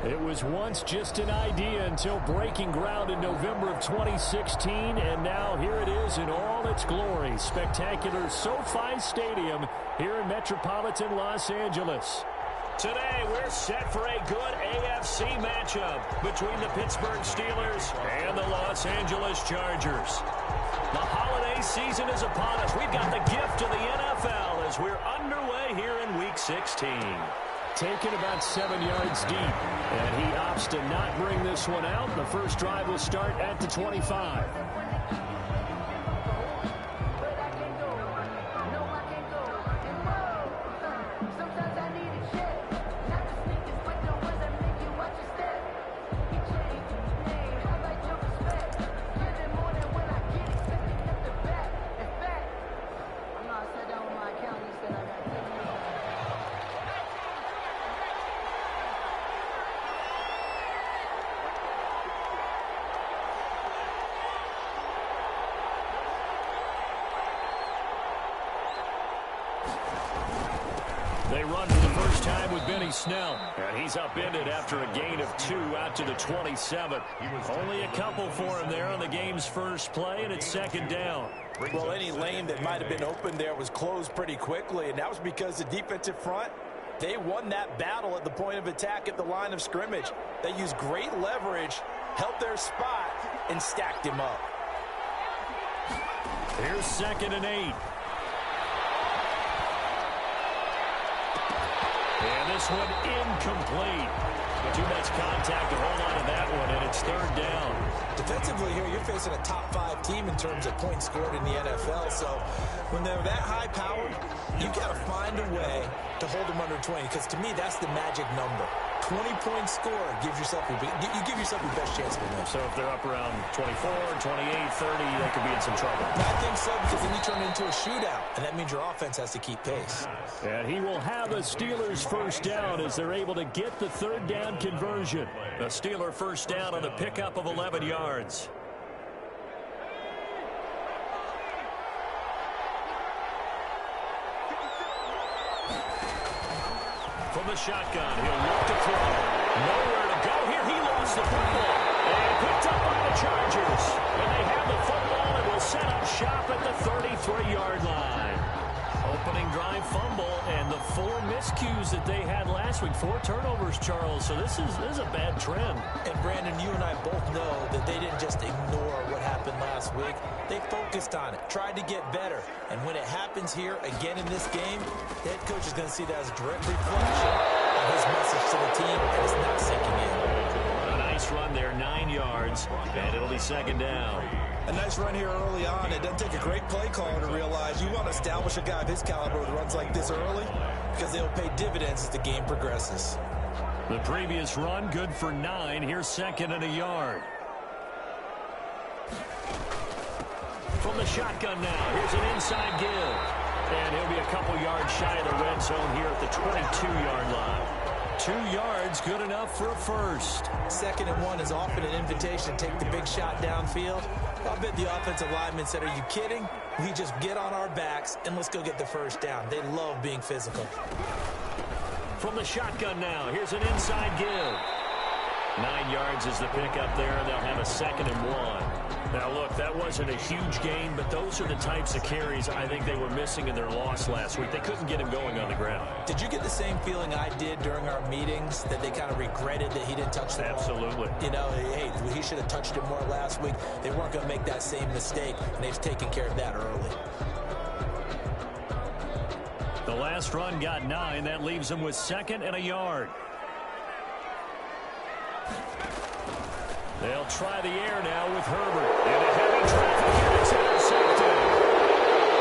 It was once just an idea until breaking ground in November of 2016, and now here it is in all its glory. Spectacular SoFi Stadium here in metropolitan Los Angeles. Today, we're set for a good AFC matchup between the Pittsburgh Steelers and the Los Angeles Chargers. The holiday season is upon us. We've got the gift of the NFL as we're underway here in Week 16. Taken about 7 yards deep, and he opts to not bring this one out. The first drive will start at the 25. They run for the first time with Benny Snell. And he's upended after a gain of 2 out to the 27. Only a couple for him there on the game's first play, and it's second down. Well, any lane that might have been open there was closed pretty quickly, and that was because the defensive front, they won that battle at the point of attack at the line of scrimmage. They used great leverage, held their spot, and stacked him up. Here's 2nd and 8. And this one incomplete. Too much contact to hold on to that one, and it's 3rd down. Defensively here, you're facing a top 5 team in terms of points scored in the NFL. So when they're that high powered, you got to find a way to hold them under 20, because to me, that's the magic number. 20-point score gives yourself you give yourself your best chance of winning. So if they're up around 24, 28, 30, they could be in some trouble. I think so, because then you turn it into a shootout, and that means your offense has to keep pace. And he will have a Steelers first down as they're able to get the 3rd down conversion. A Steeler first down on a pickup of 11 yards. From the shotgun, he'll look to throw. Nowhere to go here. He lost the football. And picked up by the Chargers. And they have the football and will set up shop at the 33-yard line. Opening drive fumble, and the 4 miscues that they had last week. 4 turnovers, Charles. So this is a bad trend. And, Brandon, you and I both know that they didn't just ignore what happened last week. They focused on it, tried to get better. And when it happens here again in this game, the head coach is going to see that as a direct reflection of his message to the team, and it's not sinking in. A nice run there, 9 yards, and it'll be 2nd down. A nice run here early on. It doesn't take a great play caller to realize you want to establish a guy of his caliber with runs like this early, because they'll pay dividends as the game progresses. The previous run, good for 9. Here's 2nd and a yard. From the shotgun now, here's an inside give. And he'll be a couple yards shy of the red zone here at the 22-yard line. 2 yards, good enough for a first. 2nd and 1 is often an invitation to take the big shot downfield. I'll bet the offensive lineman said, "Are you kidding? We just get on our backs and let's go get the first down." They love being physical. From the shotgun now, here's an inside give. 9 yards is the pickup there, and they'll have a 2nd and 1. Now, look, that wasn't a huge gain, but those are the types of carries I think they were missing in their loss last week. They couldn't get him going on the ground. Did you get the same feeling I did during our meetings, that they kind of regretted that he didn't touch the ball? Absolutely. You know, hey, he should have touched it more last week. They weren't going to make that same mistake, and they've taken care of that early. The last run got 9. That leaves them with 2nd and a yard. They'll try the air now with Herbert. And a heavy traffic here. It's intercepted.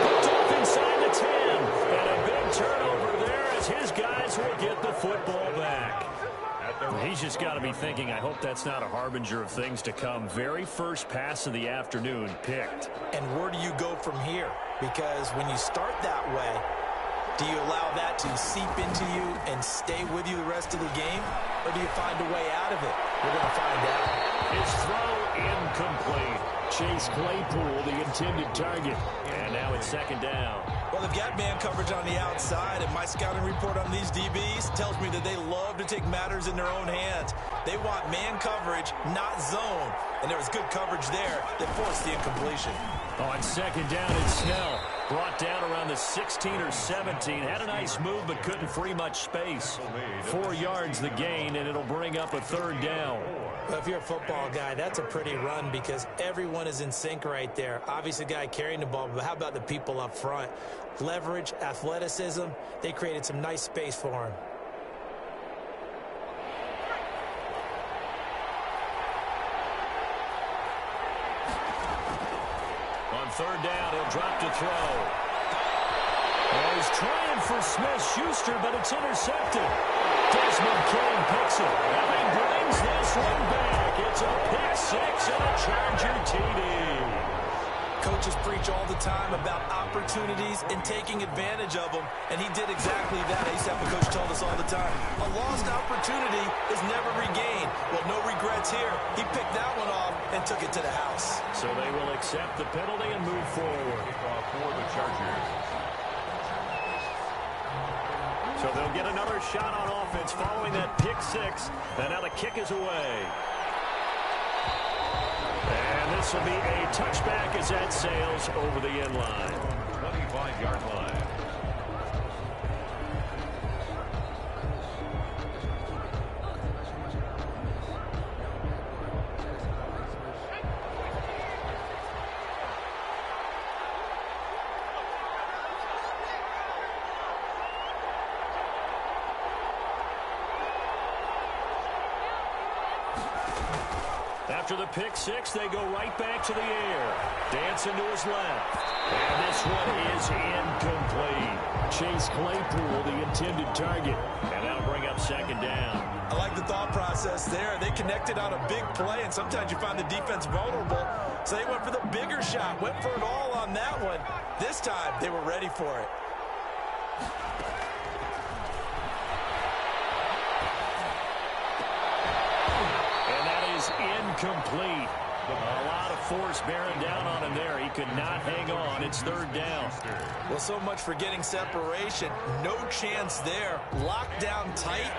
Hooked up inside the 10. And a big turnover there as his guys will get the football back. He's just got to be thinking, I hope that's not a harbinger of things to come. Very first pass of the afternoon picked. And where do you go from here? Because when you start that way, do you allow that to seep into you and stay with you the rest of the game? Or do you find a way out of it? We're going to find out. His throw incomplete. Chase Claypool, the intended target. And now it's 2nd down. Well, they've got man coverage on the outside, and my scouting report on these DBs tells me that they love to take matters in their own hands. They want man coverage, not zone. And there was good coverage there that forced the incompletion. On second down, it's Snell. Brought down around the 16 or 17. Had a nice move, but couldn't free much space. 4 yards the gain, and it'll bring up a third down. Well, if you're a football guy, that's a pretty run because everyone is in sync right there. Obviously, the guy carrying the ball, but how about the people up front? Leverage, athleticism, they created some nice space for him. On third down, he'll drop to throw. Oh, he's trying for Smith-Schuster, but it's intercepted. Desmond King picks it. And he brings this one back. It's a pick six and a Charger TD. Coaches preach all the time about opportunities and taking advantage of them, and he did exactly that. I used to have a coach told us all the time, a lost opportunity is never regained. Well, no regrets here. He picked that one off and took it to the house. So they will accept the penalty and move forward. For the Chargers. So they'll get another shot on offense following that pick six, and now the kick is away. And this will be a touchback as that sails over the end line. 25-yard line. After the pick six, they go right back to the air. Dancing to his left. And this one is incomplete. Chase Claypool, the intended target. And that'll bring up second down. I like the thought process there. They connected on a big play, and sometimes you find the defense vulnerable. So they went for the bigger shot, went for it all on that one. This time, they were ready for it. Incomplete. A lot of force bearing down on him there. He could not hang on. It's third down. Well, so much for getting separation. No chance there. Locked down tight,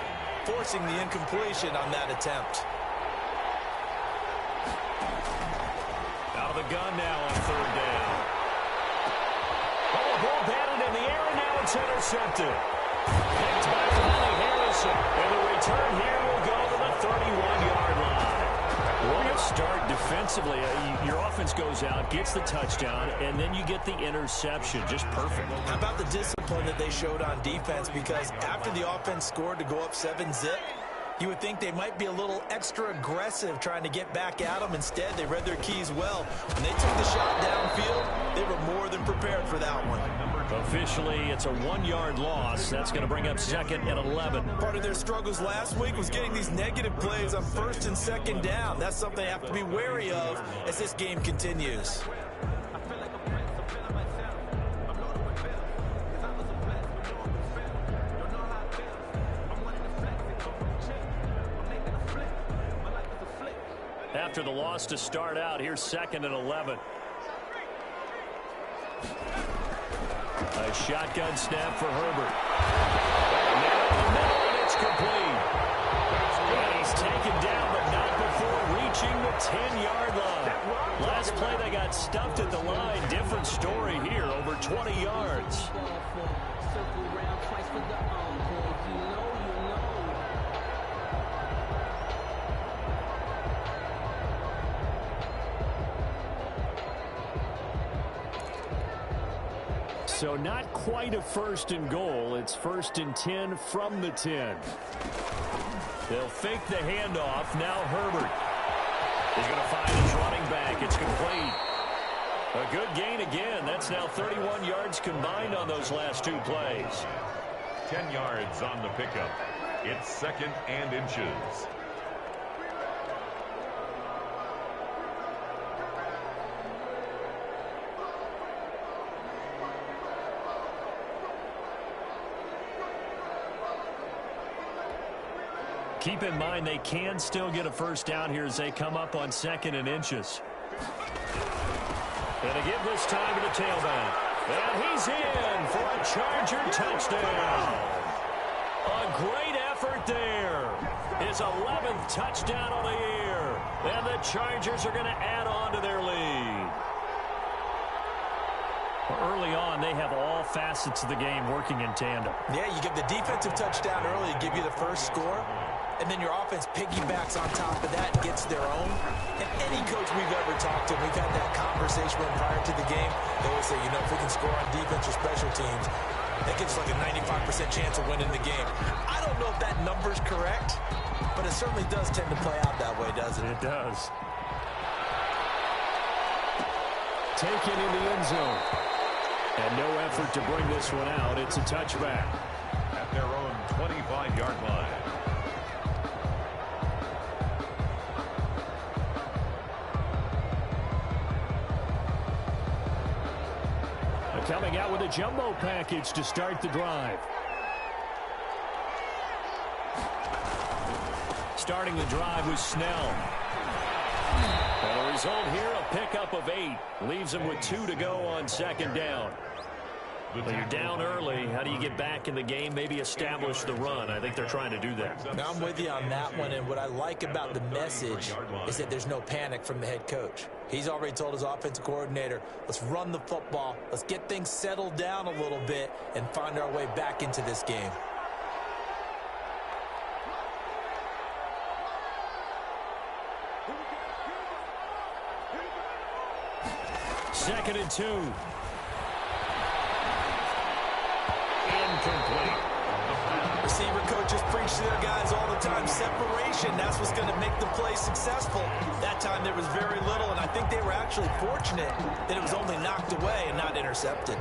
forcing the incompletion on that attempt. Out of the gun now on third down. Oh, the ball batted in the air, and now it's intercepted. Picked by Ronnie Harrison. And the return here will go to the 31-yard line. What a start defensively. Your offense goes out, gets the touchdown, and then you get the interception. Just perfect. How about the discipline that they showed on defense? Because after the offense scored to go up 7-zip, you would think they might be a little extra aggressive trying to get back at them. Instead, they read their keys well. When they took the shot downfield, they were more than prepared for that one. Officially, it's a 1-yard loss. That's going to bring up second and 11. Part of their struggles last week was getting these negative plays on first and second down. That's something they have to be wary of as this game continues. After the loss to start out, here's second and 11. A shotgun snap for Herbert. And it's complete. And he's taken down, but not before reaching the 10-yard line. Last play, they got stuffed at the line. Different story here, over 20 yards. So not quite a first and goal. It's first and 10 from the 10. They'll fake the handoff. Now Herbert is going to find his running back. It's complete. A good gain again. That's now 31 yards combined on those last two plays. 10 yards on the pickup. It's second and inches. Keep in mind they can still get a first down here as they come up on second and inches. And again this time to the tailback. And he's in for a Charger touchdown. A great effort there. his 11th touchdown of the year. And the Chargers are going to add on to their lead. Early on, they have all facets of the game working in tandem. Yeah, you give the defensive touchdown early to give you the first score, and then your offense piggybacks on top of that and gets their own. And any coach we've ever talked to, we've had that conversation with prior to the game. They always say, if we can score on defense or special teams, that gives us like a 95% chance of winning the game. I don't know if that number's correct, but it certainly does tend to play out that way, doesn't it? It does. Taken in the end zone. And no effort to bring this one out. It's a touchback. At their own 25-yard line. Coming out with a jumbo package to start the drive. Starting the drive with Snell. And the result here, a pickup of 8. Leaves him with 2 to go on second down. Well, you're down early. How do you get back in the game? Maybe establish the run. I think they're trying to do that. Now, I'm with you on that one, and what I like about the message is that there's no panic from the head coach. He's already told his offensive coordinator, let's run the football, let's get things settled down a little bit and find our way back into this game. Second and 2. Incomplete. Receiver coaches preach to their guys all the time. Separation, that's what's going to make the play successful. That time there was very little, and I think they were actually fortunate that it was only knocked away and not intercepted.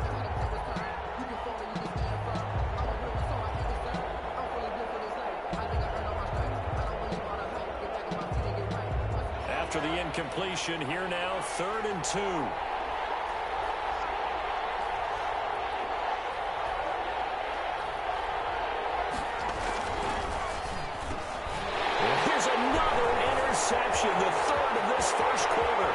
After the incompletion, here now, 3rd and 2. The third of this first quarter.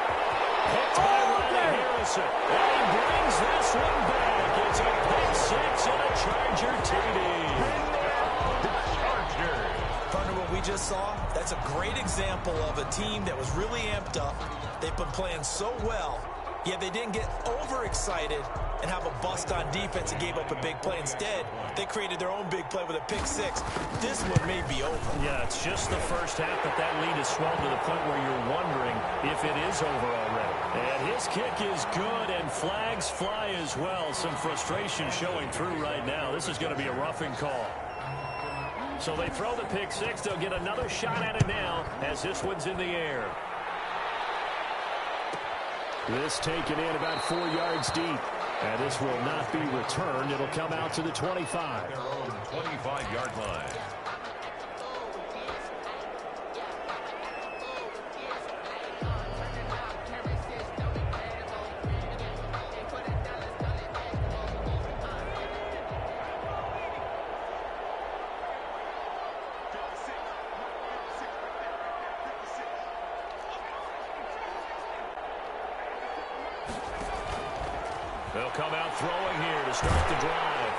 Picked by Riley Harrison. And he brings this one back. It's a pick 6 and a Charger TD. Partner, what we just saw, that's a great example of a team that was really amped up. They've been playing so well, yet they didn't get overexcited and have a bust on defense and gave up a big play. Instead, they created their own big play with a pick 6. This one may be over. Yeah, it's just the first half, but that lead has swelled to the point where you're wondering if it is over already. And his kick is good, and flags fly as well. Some frustration showing through right now. This is going to be a roughing call. So they throw the pick 6. They'll get another shot at it now as this one's in the air. This taken in about 4 yards deep. And this will not be returned. It'll come out to the 25. Their own 25-yard line. They'll come out throwing here to start the drive.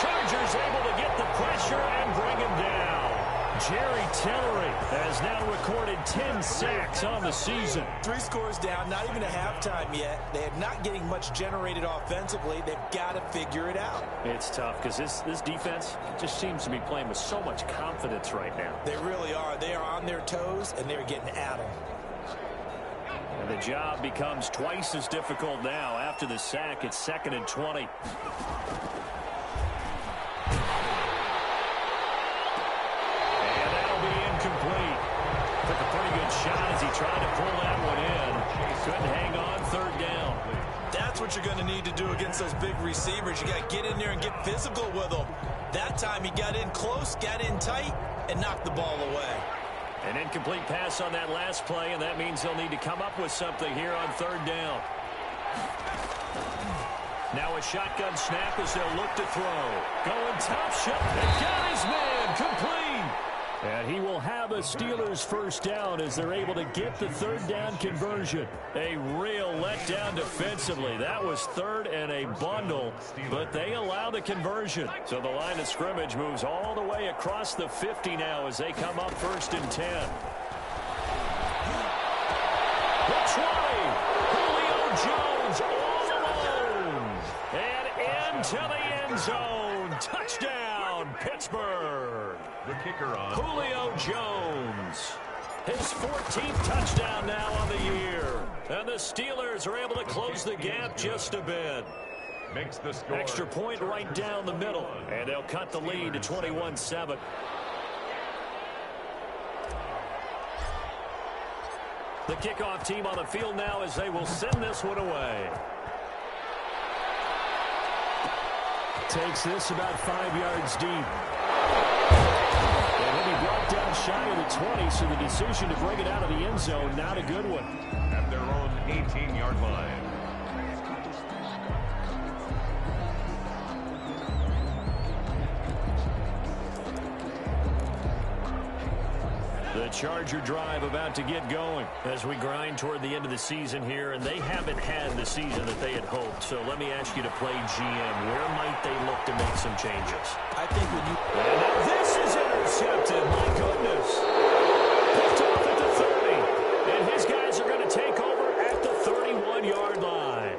Chargers able to get the pressure and bring him down. Jerry Tillery has now recorded 10 sacks on the season. 3 scores down, not even a halftime yet. They are not getting much generated offensively. They've got to figure it out. It's tough because this defense just seems to be playing with so much confidence right now. They really are. They are on their toes, and they're getting at them. And the job becomes twice as difficult now. After the sack, it's 2nd and 20. And that'll be incomplete. Took a pretty good shot as he tried to pull that one in. Couldn't hang on, 3rd down. That's what you're going to need to do against those big receivers. You got to get in there and get physical with them. That time he got in close, got in tight, and knocked the ball away. An incomplete pass on that last play, and that means they'll need to come up with something here on 3rd down. Now a shotgun snap as they'll look to throw. Going top shot. They got his man. Complete. And he will have a Steelers first down as they're able to get the third down conversion. A real letdown defensively. That was third and a bundle, but they allow the conversion. So the line of scrimmage moves all the way across the 50 now as they come up 1st and 10. The 20. Julio Jones all alone. And into the end zone. Touchdown, Pittsburgh. The kicker on Julio Jones. His 14th touchdown now on the year. And the Steelers are able to close the gap just a bit. makes the score. Extra point right down the middle. And they'll cut the lead to 21-7. The kickoff team on the field now as they will send this one away. Takes this about 5 yards deep. And he'll be brought down shy of the 20, so the decision to bring it out of the end zone, not a good one. At their own 18-yard line. The Charger drive about to get going as we grind toward the end of the season here, and they haven't had the season that they had hoped. So let me ask you to play GM. Where might they look to make some changes? I think when you... And now this is intercepted. My goodness. Picked off at the 30. And his guys are going to take over at the 31-yard line.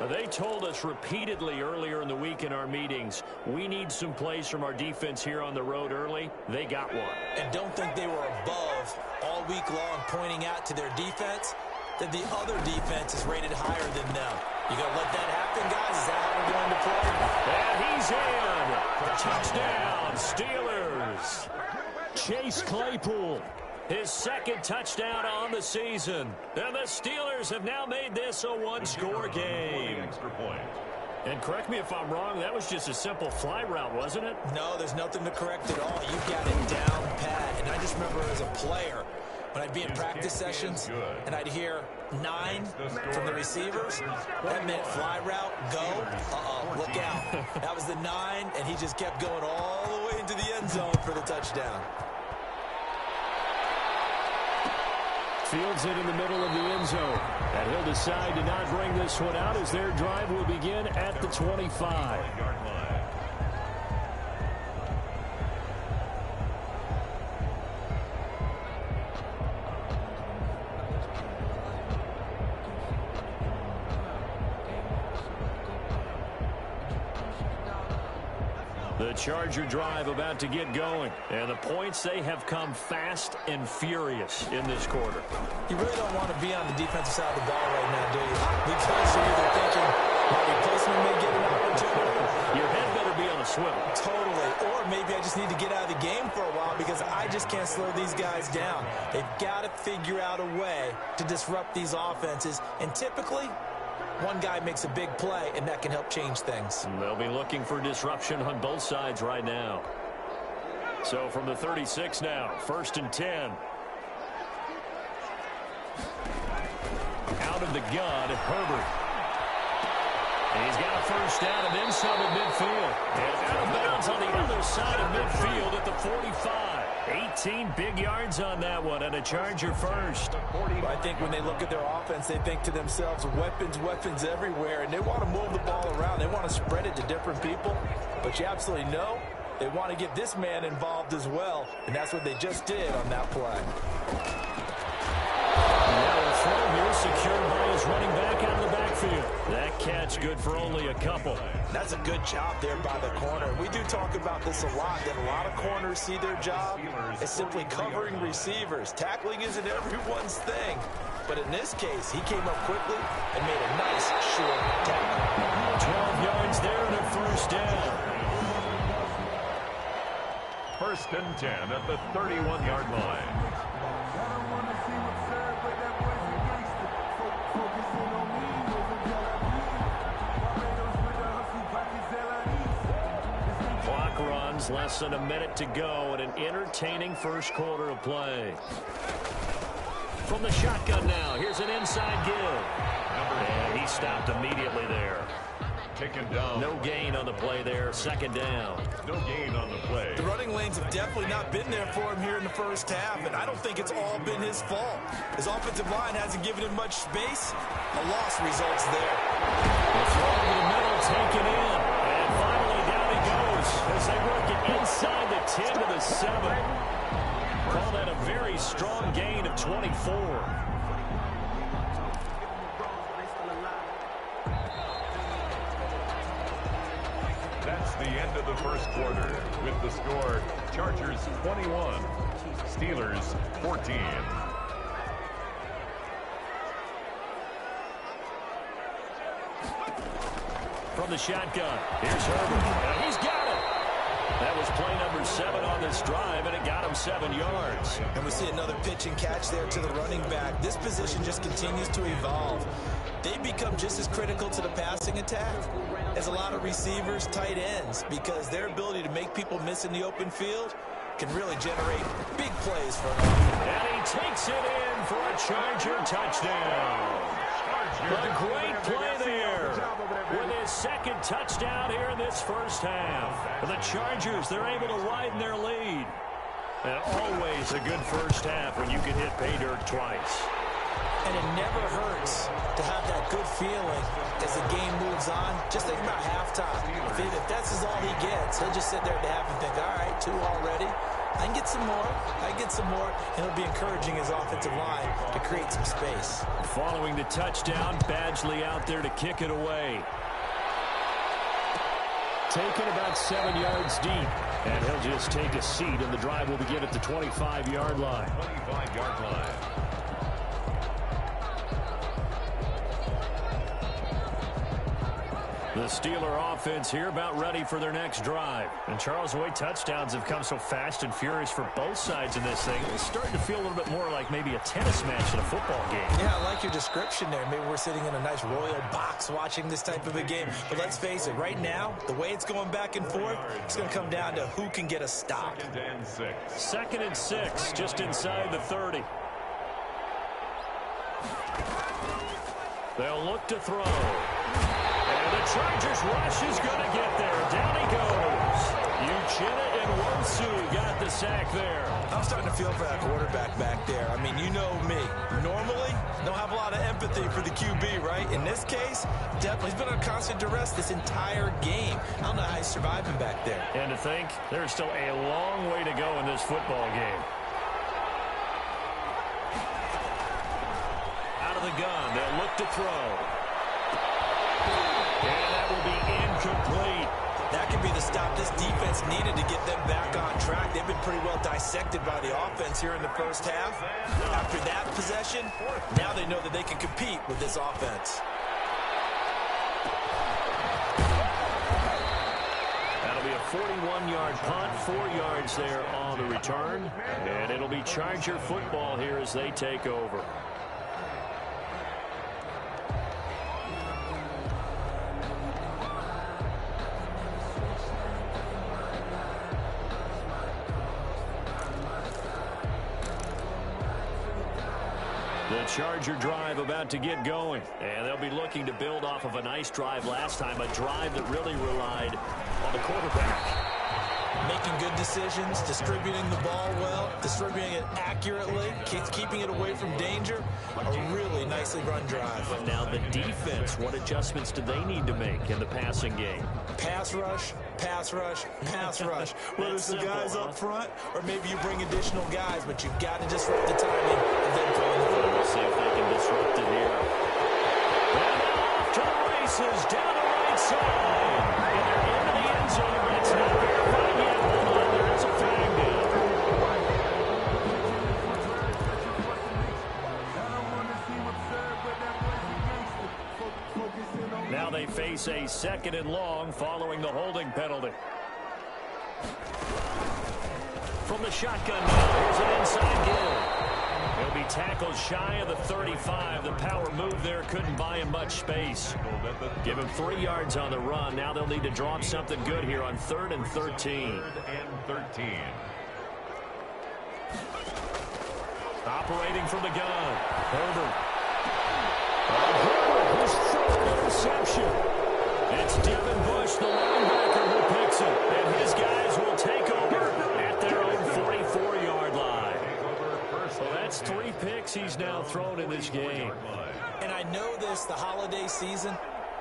They told us repeatedly earlier in the week in our meetings, we need some plays from our defense here on the road early. They got one. And don't think they were above all week long pointing out to their defense that the other defense is rated higher than them. You going to let that happen, guys? Is that how we're going to play? And he's in. Touchdown, Steelers. Chase Claypool. His second touchdown on the season. And the Steelers have now made this a one-score game. Extra point. And correct me if I'm wrong, that was just a simple fly route, wasn't it? No, there's nothing to correct at all. You got it down pat. And I just remember as a player, when I'd be in practice sessions and I'd hear 9 from the receivers, that meant fly route, go, look out. That was the 9, and he just kept going all the way into the end zone for the touchdown. Fields it in the middle of the end zone. And he'll decide to not bring this one out as their drive will begin at the 25. The Charger drive about to get going. And the points, they have come fast and furious in this quarter. You really don't want to be on the defensive side of the ball right now, do you? Because you're either thinking, my replacement may get an opportunity. Your head better be on a swivel. Totally. Or maybe I just need to get out of the game for a while because I just can't slow these guys down. They've got to figure out a way to disrupt these offenses. And typically, one guy makes a big play, and that can help change things. They'll be looking for disruption on both sides right now. So from the 36 now, 1st and 10. Out of the gun, Herbert. And he's got a first down and then some at midfield. And out of bounds on the other side of midfield at the 45. 18 big yards on that one, and a Charger first. I think when they look at their offense, they think to themselves, weapons everywhere, and they want to move the ball around. They want to spread it to different people, but you absolutely know they want to get this man involved as well, and that's what they just did on that play. Now a throw here secured by his running back out of the backfield. That catch good for only a couple. That's a good job there by the corner. We do talk about this a lot, that a lot of corners see their job as simply covering receivers. Tackling isn't everyone's thing. But in this case, he came up quickly and made a nice short tackle. 12 yards there and a first down. 1st and 10 at the 31-yard line. Less than a minute to go in an entertaining first quarter of play. From the shotgun now, here's an inside give. And he stopped immediately there. taken down. No gain on the play there. Second down. No gain on the play. The running lanes have definitely not been there for him here in the first half, and I don't think it's all been his fault. His offensive line hasn't given him much space. A loss results there. The throw over the middle, taken in. And finally down he goes as they work it inside the 10 to the 7. Call that a very strong gain of 24. That's the end of the first quarter with the score Chargers 21, Steelers 14. From the shotgun, here's Herbert. And he's got it. That was play number 7 on this drive, and it got him 7 yards. And we see another pitch and catch there to the running back. This position just continues to evolve. They become just as critical to the passing attack as a lot of receivers, tight ends, because their ability to make people miss in the open field can really generate big plays for an offense. And he takes it in for a Charger touchdown. A great play there with his second touchdown here in this first half. For the Chargers, they're able to widen their lead. And always a good first half when you can hit pay dirt twice. And it never hurts to have that good feeling as the game moves on. Just think about halftime. If that's all he gets, he'll just sit there at the half and think, all right, 2 already. I can get some more. I can get some more. And he'll be encouraging his offensive line to create some space. Following the touchdown, Badgley out there to kick it away. Taken about 7 yards deep. And he'll just take a seat, and the drive will begin at the 25-yard line. 25-yard line. The Steeler offense here about ready for their next drive. And Charles, the way touchdowns have come so fast and furious for both sides in this thing, it's starting to feel a little bit more like maybe a tennis match in a football game. Yeah, I like your description there. Maybe we're sitting in a nice royal box watching this type of a game. But let's face it, right now, the way it's going back and forth, it's going to come down to who can get a stop. 2nd and 6. 2nd and 6, just inside the 30. They'll look to throw. And the Chargers rush is going to get there. Down he goes. Uchenna and Wosu got the sack there. I'm starting to feel for that quarterback back there. I mean, you know me. Normally, don't have a lot of empathy for the QB, right? In this case, definitely he's been on constant duress this entire game. I don't know how he's surviving back there. And to think, there's still a long way to go in this football game. Out of the gun, they'll look to throw. And that will be incomplete. That could be the stop this defense needed to get them back on track. They've been pretty well dissected by the offense here in the first half. After that possession, now they know that they can compete with this offense. That'll be a 41-yard punt, 4 yards there on the return. And it'll be Charger football here as they take over. The Charger drive about to get going. And they'll be looking to build off of a nice drive last time, a drive that really relied on the quarterback. Making good decisions, distributing the ball well, distributing it accurately, keeping it away from danger. A really nicely run drive. But now the defense, what adjustments do they need to make in the passing game? Pass rush, pass rush, pass rush. Whether it's the guys up front or maybe you bring additional guys, but you've got to disrupt the timing and then throw the ball. We'll see if they can disrupt it here. And off to the races, down the right side. And they're into the end zone, but it's not verified yet. Hold on, there is a flag down. Now they face a 2nd and long following the holding penalty. From the shotgun now, here's an inside give. He'll be tackled shy of the 35. The power move there couldn't buy him much space. Give him 3 yards on the run. Now they'll need to draw up something good here on 3rd and 13. 3rd and 13. Operating from the gun. Herbert. Herbert, his 4th interception. It's Devin Bush, the linebacker, who picks it. And his guys will take over at their own 44-yard line. So that's 3 picks he's now thrown in this game. And I know this, the holiday season,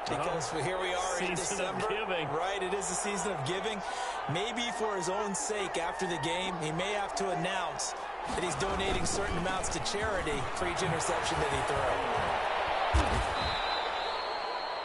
because here we are in December. Right, it is the season of giving. Maybe for his own sake after the game, he may have to announce that he's donating certain amounts to charity for each interception that he throws.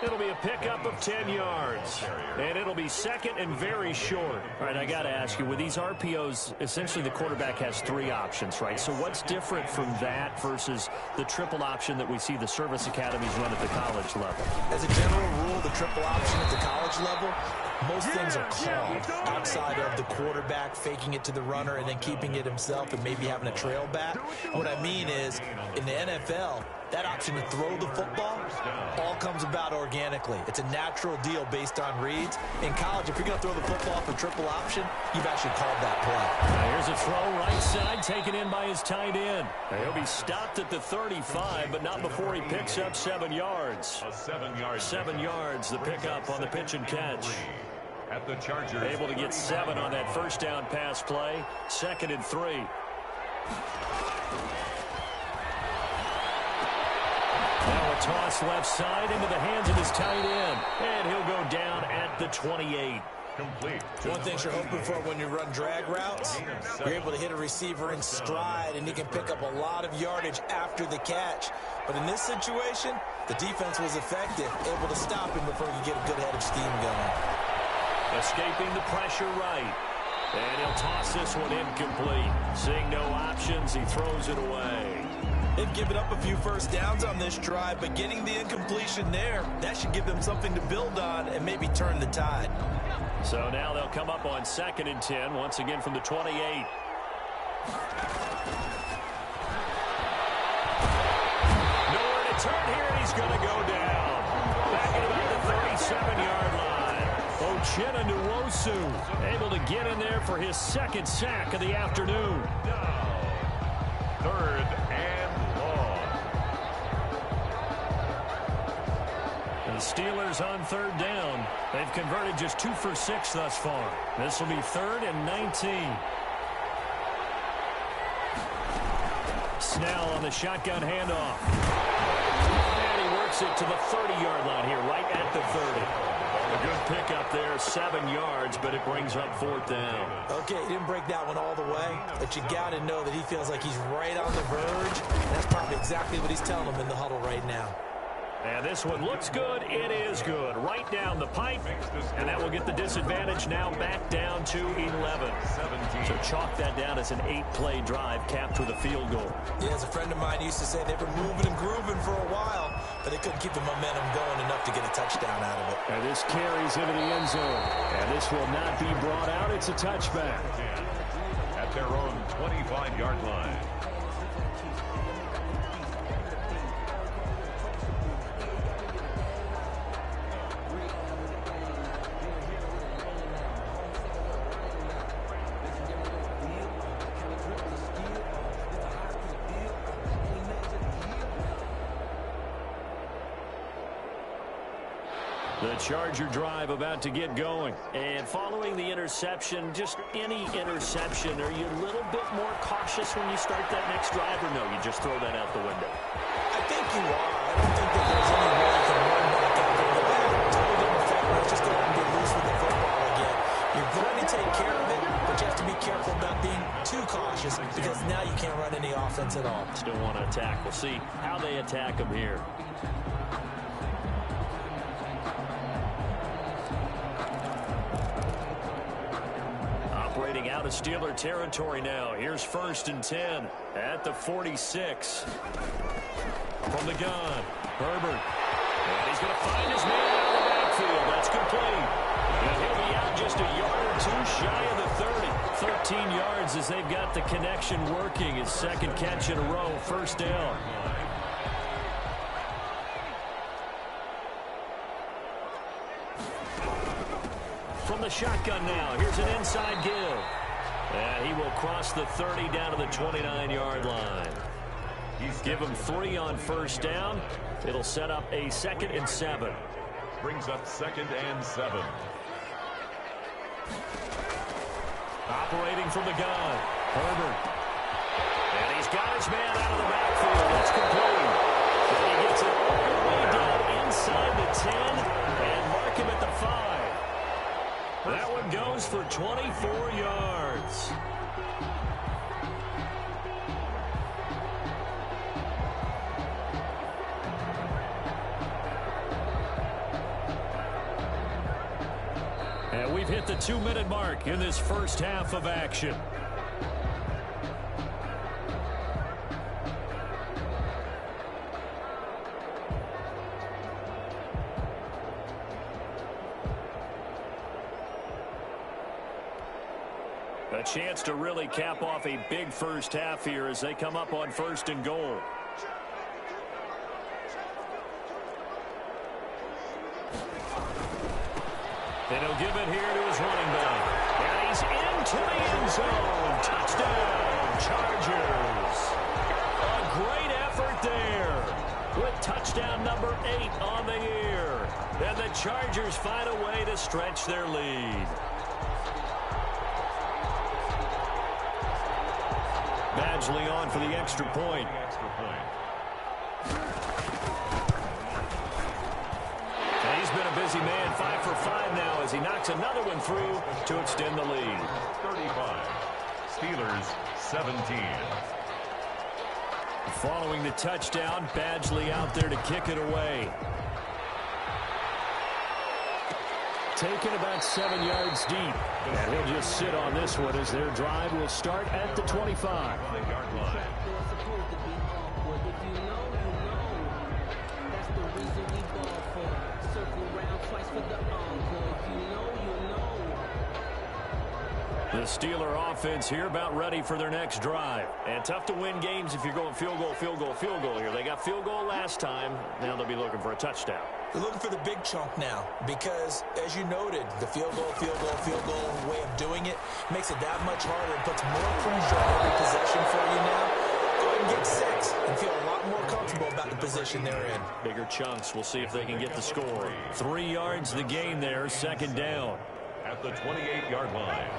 It'll be a pickup of 10 yards, and it'll be second and very short. All right, I got to ask you, with these RPOs, essentially the quarterback has 3 options, right? So what's different from that versus the triple option that we see the service academies run at the college level? As a general rule, the triple option at the college level, most things are called outside of the quarterback faking it to the runner and then keeping it himself and maybe having a trail back. What I mean is, in the NFL, that option to throw the football all comes about organically. It's a natural deal based on reads. In college, if you're going to throw the football for triple option, you've actually called that play. Now here's a throw right side, taken in by his tight end. He'll be stopped at the 35, but not before he picks up 7 yards. A 7-yard 7 yards, the pickup on the pitch and catch. At the Chargers. Able to get 7 on that first down pass play. 2nd and 3. Now a toss left side into the hands of his tight end. And he'll go down at the 28. Complete. One thing you're hoping for when you run drag routes, you're able to hit a receiver in stride, and he can pick up a lot of yardage after the catch. But in this situation, the defense was effective, able to stop him before he could get a good head of steam going. Escaping the pressure right. And he'll toss this one incomplete. Seeing no options, he throws it away. They've given up a few first downs on this drive, but getting the incompletion there, that should give them something to build on and maybe turn the tide. So now they'll come up on 2nd and 10, once again from the 28. Nowhere to turn here, and he's going to go down. Back at about the 37-yard line. Uchenna Nwosu able to get in there for his 2nd sack of the afternoon. Down. 3rd and long. The Steelers on 3rd down. They've converted just 2 for 6 thus far. This will be 3rd and 19. Snell on the shotgun handoff. And he works it to the 30-yard line here, right at the 30. A good pickup there, 7 yards, but it brings up 4th down. Okay, he didn't break that one all the way, but you got to know that he feels like he's right on the verge. And that's probably exactly what he's telling them in the huddle right now. And this one looks good. It is good. Right down the pipe. And that will get the disadvantage now back down to 11. So chalk that down as an 8-play drive capped with a field goal. Yeah, as a friend of mine used to say, they were moving and grooving for a while, but they couldn't keep the momentum going enough to get a touchdown out of it. And this carries into the end zone. And this will not be brought out. It's a touchback. At their own 25-yard line. The Charger drive about to get going. And following the interception, just any interception, are you a little bit more cautious when you start that next drive, or no, you just throw that out the window? I think you are. I don't think that there's any way you can run back after the back. Totally different factor. Just go out and get loose with the football again. You're going to take care of it, but you have to be careful about being too cautious because now you can't run any offense at all. Still want to attack. We'll see how they attack them here. Operating out of Steeler territory now. Here's 1st and 10 at the 46. From the gun, Herbert. And he's going to find his man out of the backfield. That's complete. And he'll be out just a yard or 2 shy of the 30. 13 yards as they've got the connection working. His 2nd catch in a row, 1st down. From the shotgun now, here's an inside give. And he will cross the 30 down to the 29-yard line. Give him 3 on 1st down. It'll set up a 2nd and 7. brings up 2nd and 7. Operating from the gun, Herbert. And he's got his man out of the backfield. That's complete. And he gets it all the way down inside the 10 and mark him at the 5. That one goes for 24 yards. And we've hit the 2-minute mark in this first half of action. A chance to really cap off a big first half here as they come up on 1st and goal. And he'll give it here to his running back. And he's into the end zone. Touchdown, Chargers. A great effort there with touchdown number 8 on the year. And the Chargers find a way to stretch their lead. Badgley on for the extra point. And he's been a busy man, 5 for 5 now as he knocks another one through to extend the lead. 35. Steelers 17. Following the touchdown, Badgley out there to kick it away. Taken about 7 yards deep. And he'll just sit on this one as their drive will start at the 25. The Steeler offense here about ready for their next drive. And tough to win games if you're going field goal, field goal, field goal here. They got field goal last time. Now they'll be looking for a touchdown. They're looking for the big chunk now because, as you noted, the field goal way of doing it makes it that much harder and puts more pressure on every possession for you now. Go ahead and get 6 and feel a lot more comfortable about the position they're in. Bigger chunks. We'll see if they can get the score. 3 yards the gain there, 2nd down. At the 28-yard line.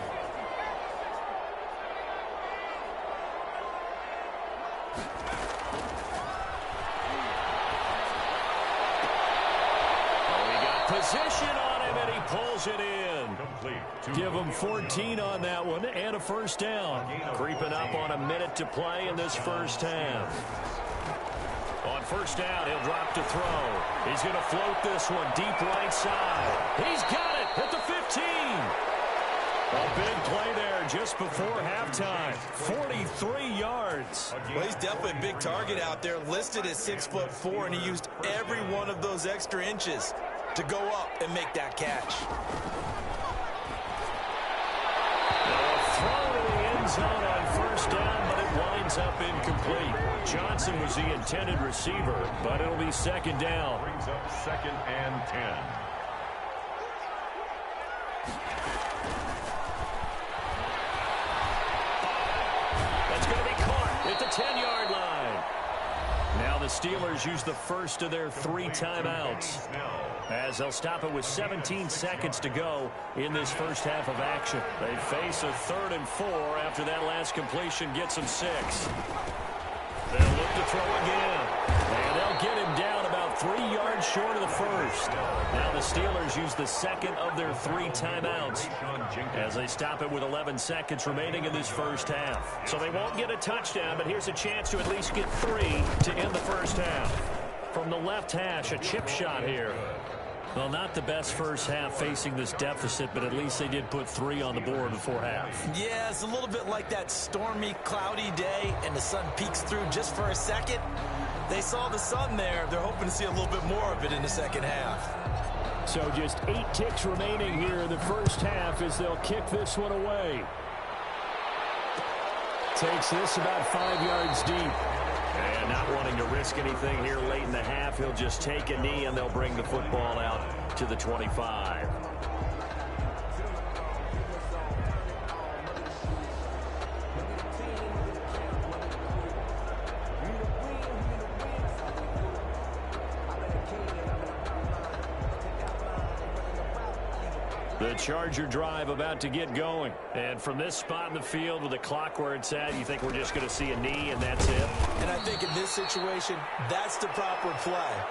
Position on him, and he pulls it in. Give him 14 on that one, and a first down. Creeping up on a minute to play in this first half. On first down, he'll drop to throw. He's going to float this one deep right side. He's got it at the 15. A big play there just before halftime. 43 yards. Well, he's definitely a big target out there, listed at 6'4", and he used every one of those extra inches to go up and make that catch. A throw to the end zone on first down, but it winds up incomplete. Johnson was the intended receiver, but it'll be 2nd down. Brings up 2nd and 10. That's going to be caught at the 10-yard line. Now the Steelers use the first of their 3 timeouts, as they'll stop it with 17 seconds to go in this first half of action. They face a 3rd and 4 after that last completion gets them 6. They'll look to throw again, and they'll get him down about 3 yards short of the first. Now the Steelers use the 2nd of their 3 timeouts as they stop it with 11 seconds remaining in this first half. So they won't get a touchdown, but here's a chance to at least get 3 to end the first half. From the left hash, a chip shot here. Well, not the best first half facing this deficit, but at least they did put 3 on the board before half. Yeah, it's a little bit like that stormy, cloudy day, and the sun peeks through just for a second. They saw the sun there. They're hoping to see a little bit more of it in the second half. So just 8 ticks remaining here in the first half as they'll kick this one away. Takes this about 5 yards deep. And not wanting to risk anything here late in the half, he'll just take a knee and they'll bring the football out to the 25. The Charger drive about to get going. And from this spot in the field with the clock where it's at, you think we're just going to see a knee and that's it? And I think in this situation, that's the proper play.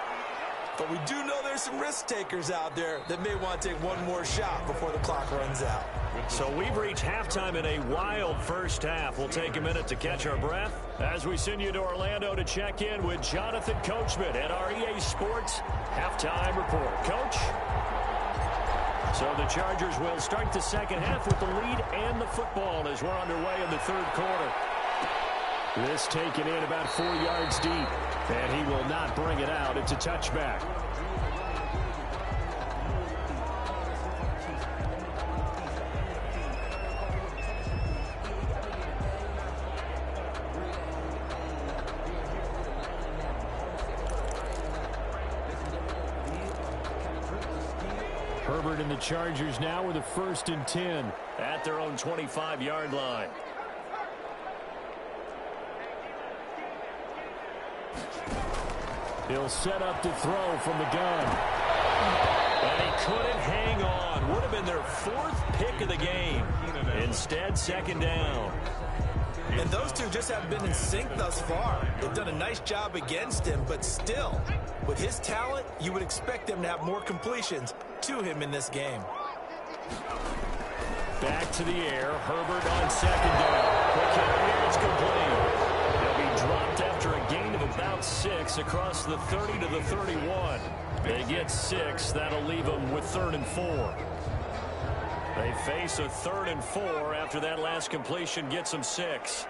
But we do know there's some risk takers out there that may want to take one more shot before the clock runs out. So we've reached halftime in a wild first half. We'll take a minute to catch our breath as we send you to Orlando to check in with Jonathan Coachman at our EA Sports Halftime Report. Coach? So the Chargers will start the second half with the lead and the football as we're underway in the third quarter. This taken in about 4 yards deep, and he will not bring it out. It's a touchback. Herbert and the Chargers now with a 1st and 10 at their own 25-yard line. He'll set up to throw from the gun. And he couldn't hang on. Would have been their 4th pick of the game. Instead, 2nd down. And those two just haven't been in sync thus far. They've done a nice job against him, but still, with his talent, you would expect them to have more completions to him in this game. Back to the air. Herbert on 2nd down. Quick carry, it's complete. He'll be dropped after a gain of about 6 across the 30 to the 31. They get 6. That'll leave them with 3rd and 4. They face a 3rd and 4 after that last completion gets them 6.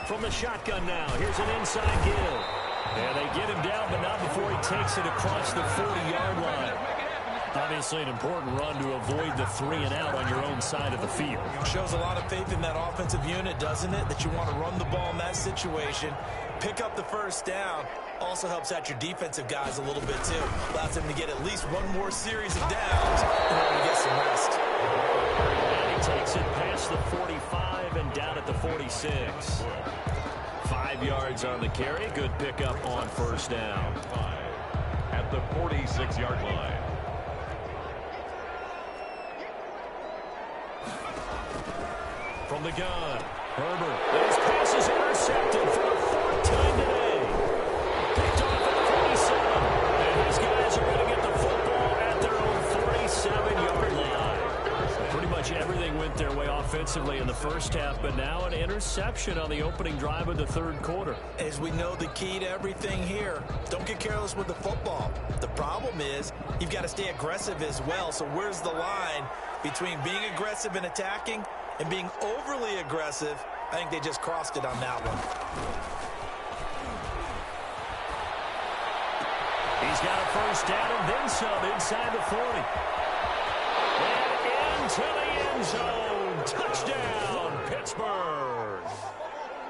From the shotgun now, here's an inside give. And they get him down, but not before he takes it across the 40-yard line. Obviously an important run to avoid the 3 and out on your own side of the field. Shows a lot of faith in that offensive unit, doesn't it? That you want to run the ball in that situation. Pick up the 1st down. Also helps out your defensive guys a little bit, too. Allows them to get at least one more series of downs in order to get some rest. And he takes it past the 45 and down at the 46. 5 yards on the carry. Good pickup on 1st down. At the 46-yard line. From the gun, Herbert. His pass is intercepted for the 4th time today. Picked off at the 47. And these guys are going to get the football at their own 47-yard line. Pretty much everything went their way offensively in the first half, but now an interception on the opening drive of the 3rd quarter. As we know, the key to everything here, don't get careless with the football. The problem is you've got to stay aggressive as well. So where's the line between being aggressive and attacking and being overly aggressive? I think they just crossed it on that one. He's got a 1st down and then some inside the 40. And into the end zone. Touchdown, Pittsburgh.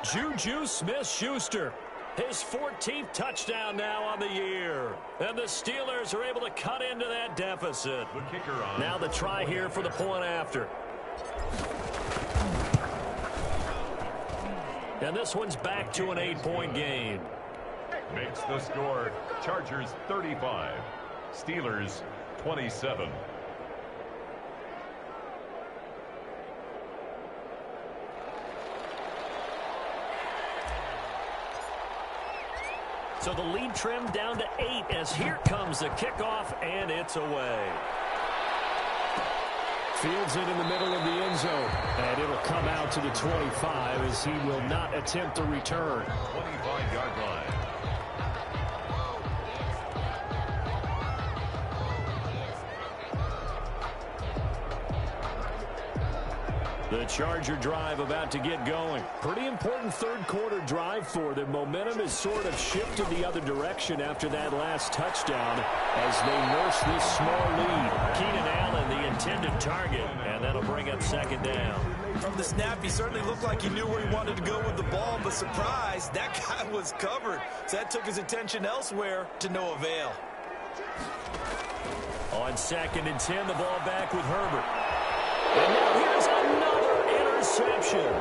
Juju Smith-Schuster. His 14th touchdown now on the year. And the Steelers are able to cut into that deficit. The kicker on. Now the try here for the point after. And this one's back to an 8-point game. Makes the score Chargers 35, Steelers 27. So the lead trimmed down to 8 as here comes the kickoff, and it's away. Fields it in the middle of the end zone, and it'll come out to the 25 as he will not attempt a return. 25-yard line. The Charger drive about to get going. Pretty important 3rd quarter drive for them. Momentum has sort of shifted the other direction after that last touchdown as they nurse this small lead. Keenan Allen, the intended target, and that'll bring up 2nd down. From the snap, he certainly looked like he knew where he wanted to go with the ball, but surprise, that guy was covered. So that took his attention elsewhere to no avail. On 2nd and 10, the ball back with Herbert. And now here's another interception.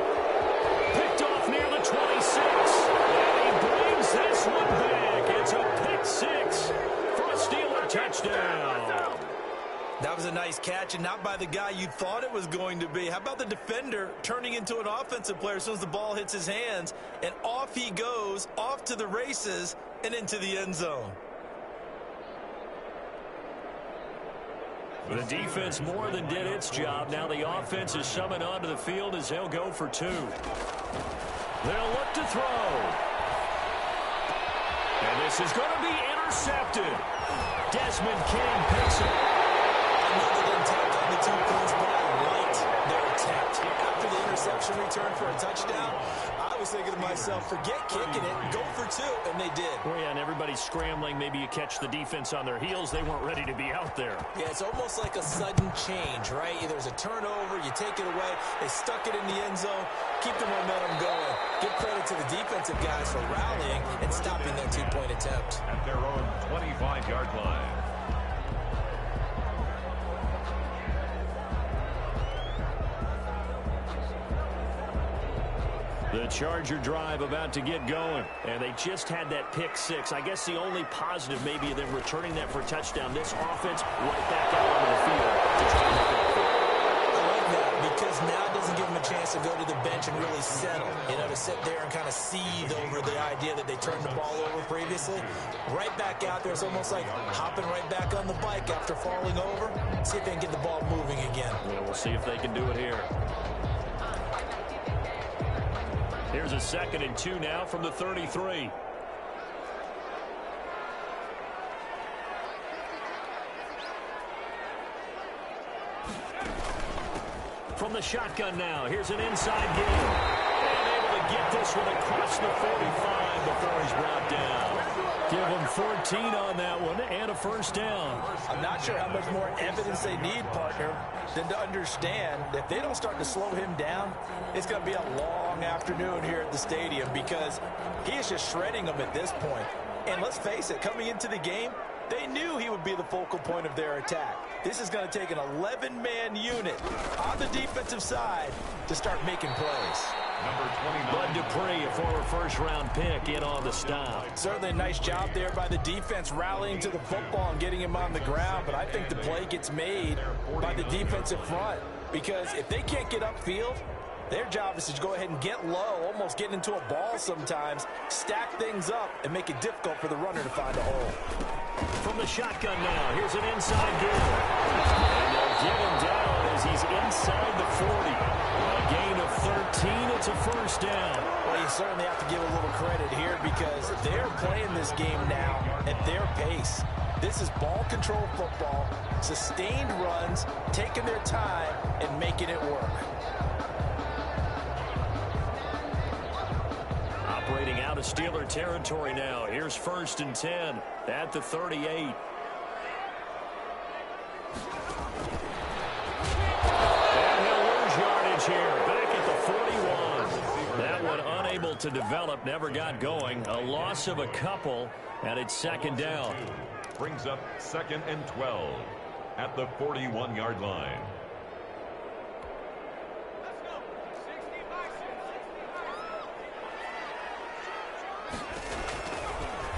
Picked off near the 26. And he brings this one back. It's a pick 6 for a Steeler touchdown. That was a nice nice catch, and not by the guy you thought it was going to be. How about the defender turning into an offensive player as soon as the ball hits his hands, and off he goes, off to the races, and into the end zone. The defense more than did its job. Now the offense is summoned onto the field as they'll go for two. They'll look to throw. And this is going to be intercepted. Desmond King picks it. Another attempt on the 2 points, but I liked their attempt. After the interception return for a touchdown, I was thinking to myself, forget kicking it, go for two, and they did. Well, yeah, and everybody's scrambling. Maybe you catch the defense on their heels. They weren't ready to be out there. Yeah, it's almost like a sudden change, right? There's a turnover, you take it away, they stuck it in the end zone, keep the momentum going. Give credit to the defensive guys for rallying and stopping that 2-point attempt. At their own 25-yard line. The Charger drive about to get going, and they just had that pick six. I guess the only positive maybe of them returning that for a touchdown. This offense right back out onto the field to try to make it. I like that because now it doesn't give them a chance to go to the bench and really settle. To sit there and kind of seethe over the idea that they turned the ball over previously. Right back out there. It's almost like hopping right back on the bike after falling over. See if they can get the ball moving again. Well, we'll see if they can do it here. Here's a 2nd and 2 now from the 33. From the shotgun now, here's an inside game. And able to get this one across the 45 before he's brought down. Give him 14 on that one and a first down. I'm not sure how much more evidence they need, partner, than to understand that if they don't start to slow him down, it's going to be a long afternoon here at the stadium because he is just shredding them at this point. And let's face it, coming into the game, they knew he would be the focal point of their attack. This is going to take an 11-man unit on the defensive side to start making plays. Number 29. Bud Dupree, a former first-round pick, in on the stop. Certainly a nice job there by the defense rallying to the football and getting him on the ground, but I think the play gets made by the defensive front because if they can't get upfield, their job is to go ahead and get low, almost get into a ball sometimes, stack things up, and make it difficult for the runner to find a hole. From the shotgun now, here's an inside good. And they'll get him down as he's inside the 40. A gain of 13, it's a first down. Well, you certainly have to give a little credit here because they're playing this game now at their pace. This is ball control football, sustained runs, taking their time, and making it work. Operating out of Steeler territory now. Here's 1st and 10 at the 38. And he'll lose yardage here. Back at the 41. That one unable to develop, never got going. A loss of a couple, and it's 2nd down. Brings up 2nd and 12 at the 41-yard line.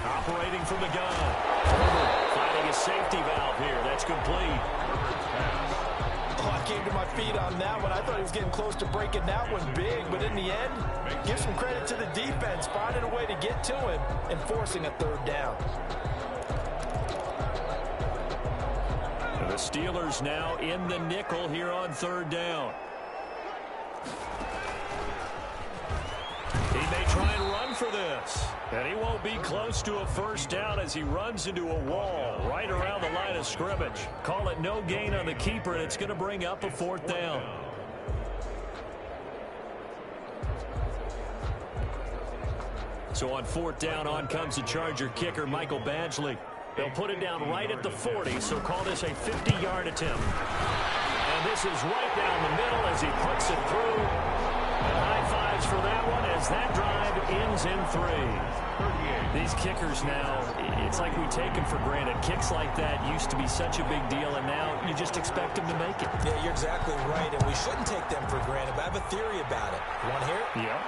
Operating from the gun. Herbert finding a safety valve here. That's complete. Oh, I came to my feet on that one. I thought he was getting close to breaking that one big, but in the end, give some credit to the defense, finding a way to get to him and forcing a 3rd down. The Steelers now in the nickel here on 3rd down. He may try and run for this. And he won't be close to a first down as he runs into a wall right around the line of scrimmage. Call it no gain on the keeper, and it's going to bring up a 4th down. So on 4th down, on comes the Charger kicker, Michael Badgley. They'll put it down right at the 40, so call this a 50-yard attempt. And this is right down the middle as he puts it through. And high fives for that one as that drive ends in 3. These kickers now, it's like we take them for granted. Kicks like that used to be such a big deal, and now you just expect them to make it. Yeah, you're exactly right, and we shouldn't take them for granted, but I have a theory about it. You want to hear it? Yeah.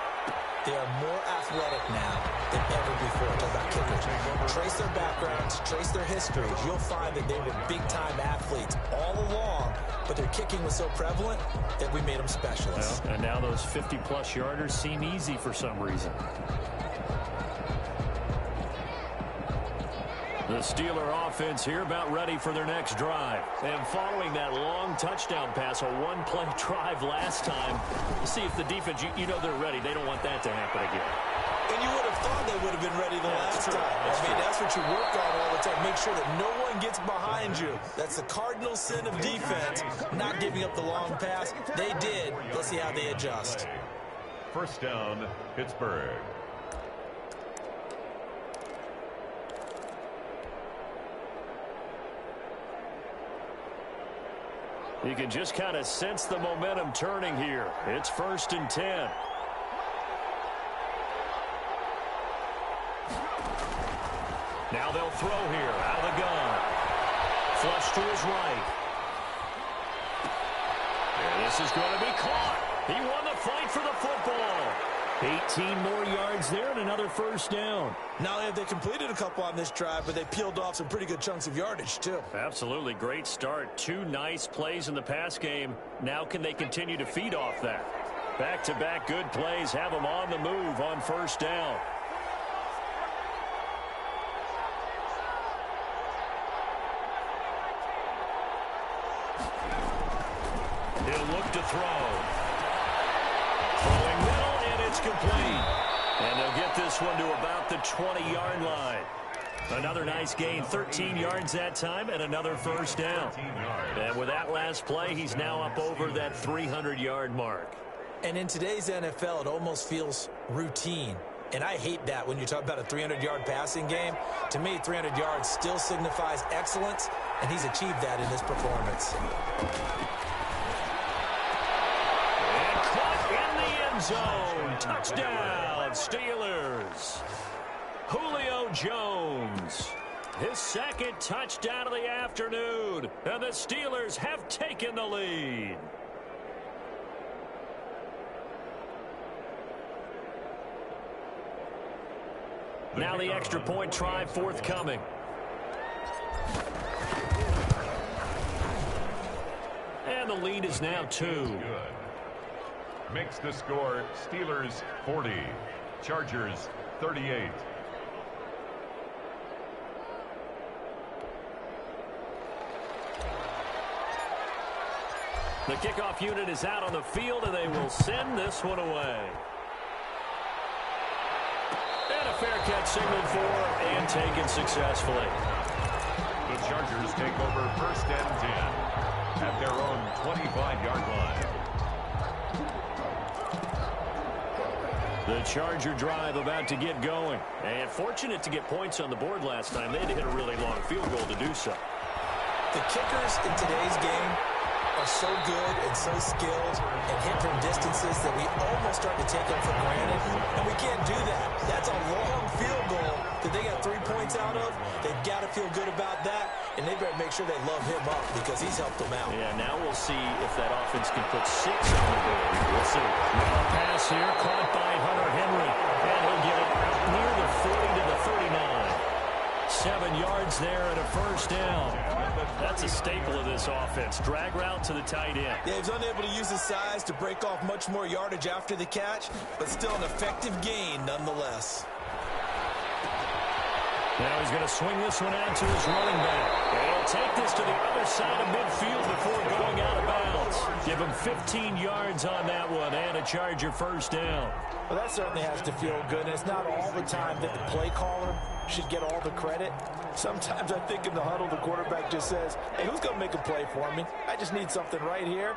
They are more athletic now than ever before. Talk about kickers. Trace their backgrounds, trace their histories. You'll find that they were big-time athletes all along, but their kicking was so prevalent that we made them specialists. Well, and now those 50-plus yarders seem easy for some reason. The Steeler offense here about ready for their next drive. And following that long touchdown pass, a one-play drive last time, see if the defense, you know they're ready. They don't want that to happen again. And you would have thought they would have been ready the last time. That's what you work on all the time. Make sure that no one gets behind you. That's the cardinal sin of defense, not giving up the long pass. They did. Let's see how they adjust. First down, Pittsburgh. You can just kind of sense the momentum turning here. It's 1st and 10. Now they'll throw here out of the gun. Flush to his right. And this is going to be caught. He won the fight for the football. 18 more yards there and another first down. Not only have they completed a couple on this drive, but they peeled off some pretty good chunks of yardage, too. Absolutely. Great start. 2 nice plays in the pass game. Now can they continue to feed off that? Back-to-back good plays have them on the move on first down. He'll look to throw. Throwing middle, and it's complete. And they'll get this one to about the 20-yard line. Another nice gain, 13 yards that time, and another first down. And with that last play, he's now up over that 300-yard mark. And in today's NFL, it almost feels routine. And I hate that when you talk about a 300-yard passing game. To me, 300 yards still signifies excellence, and he's achieved that in this performance. Zone. Touchdown, Steelers. Julio Jones. His second touchdown of the afternoon. And the Steelers have taken the lead. Now the extra point try forthcoming. And the lead is now 2. Makes the score Steelers 40, Chargers 38. The kickoff unit is out on the field, and they will send this one away. And a fair catch signaled for and taken successfully. The Chargers take over 1st and 10 at their own 25-yard line. The Charger drive about to get going. And fortunate to get points on the board last time. They had to hit a really long field goal to do so. The kickers in today's game are so good and so skilled and hit from distances that we almost start to take them for granted. And we can't do that. That's a long field goal that they got 3 points out of. They've got to feel good about that. And they better make sure they love him up because he's helped them out. Yeah, now we'll see if that offense can put 6 on the board. We'll see. Now a pass here caught by Hunter Henry. And he'll get it near the 40 to the 39. 7 yards there and a first down. That's a staple of this offense. Drag route to the tight end. Yeah, he's unable to use his size to break off much more yardage after the catch, but still an effective gain nonetheless. Now he's going to swing this one out to his running back. And he'll take this to the other side of midfield before going out of bounds. Give him 15 yards on that one and a Charger first down. Well, that certainly has to feel good, and it's not all the time that the play caller should get all the credit. Sometimes I think in the huddle, the quarterback just says, hey, who's going to make a play for me? I just need something right here.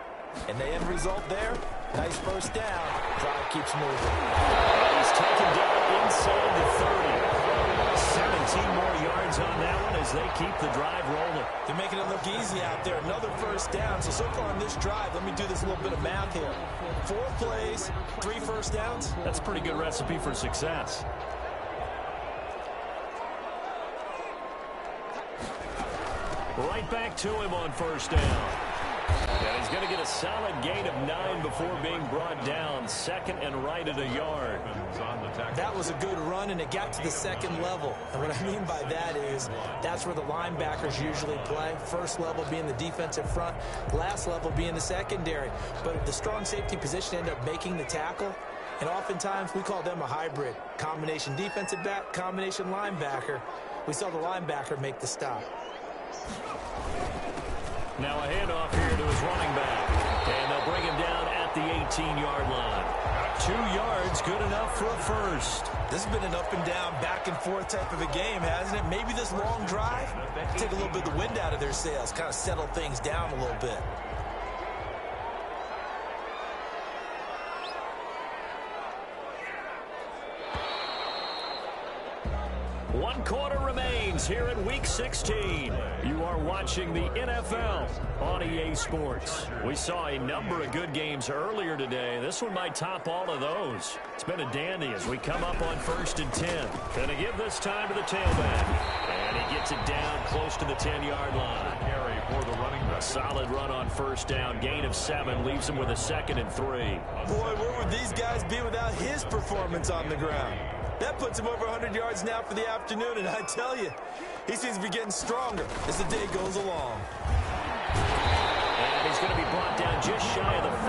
And the end result there, nice first down. Drive keeps moving. He's taken down inside the 30. 17 more yards on that one as they keep the drive rolling. They're making it look easy out there. Another first down. So far on this drive, let me do this little bit of math here. 4 plays, 3 first downs. That's a pretty good recipe for success. Right back to him on first down. And he's going to get a solid gain of 9 before being brought down. Second and right at a yard. That was a good run, and it got to the second level. And what I mean by that is that's where the linebackers usually play. First level being the defensive front, last level being the secondary. But if the strong safety position ended up making the tackle, and oftentimes we call them a hybrid. Combination defensive back, combination linebacker. We saw the linebacker make the stop. Now a handoff here to his running back. And they'll bring him down at the 18-yard line. 2 yards, good enough for a first. This has been an up and down, back and forth type of a game, hasn't it? Maybe this long drive, take a little bit of the wind out of their sails, kind of settle things down a little bit. One quarter remains here in Week 16. You are watching the NFL on EA Sports. We saw a number of good games earlier today. This one might top all of those. It's been a dandy as we come up on 1st and 10. Gonna give this time to the tailback. And he gets it down close to the 10-yard line. Carry for the running back. A solid run on 1st down. Gain of 7 leaves him with a 2nd and 3. Boy, where would these guys be without his performance on the ground? That puts him over 100 yards now for the afternoon, and I tell you, he seems to be getting stronger as the day goes along. And he's going to be brought down just shy of the 5